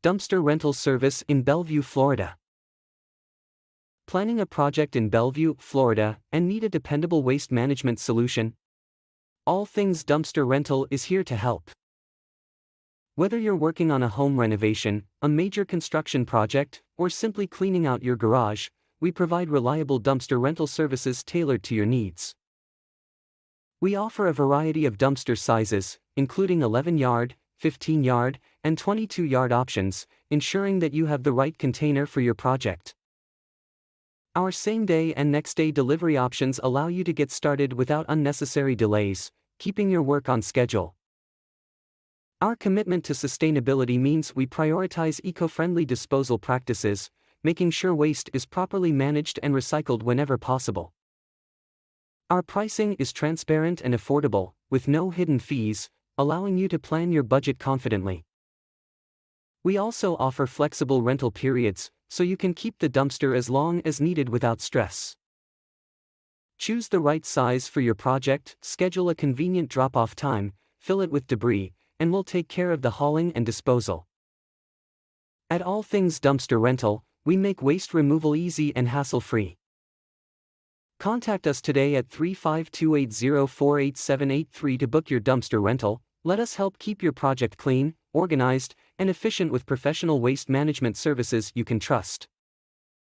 dumpster rental service in Belleview, Florida. Planning a project in Belleview, Florida, and need a dependable waste management solution? All Things Dumpster Rental is here to help. Whether you're working on a home renovation, a major construction project, or simply cleaning out your garage, we provide reliable dumpster rental services tailored to your needs. We offer a variety of dumpster sizes, including 11-yard, 15-yard, and 22-yard options, ensuring that you have the right container for your project. Our same-day and next-day delivery options allow you to get started without unnecessary delays, keeping your work on schedule. Our commitment to sustainability means we prioritize eco-friendly disposal practices, making sure waste is properly managed and recycled whenever possible. Our pricing is transparent and affordable, with no hidden fees, allowing you to plan your budget confidently. We also offer flexible rental periods, so you can keep the dumpster as long as needed without stress. Choose the right size for your project, schedule a convenient drop-off time, fill it with debris, and we'll take care of the hauling and disposal. At All Things Dumpster Rental, we make waste removal easy and hassle-free. Contact us today at 35280-48783 to book your dumpster rental. Let us help keep your project clean, organized, and efficient with professional waste management services you can trust.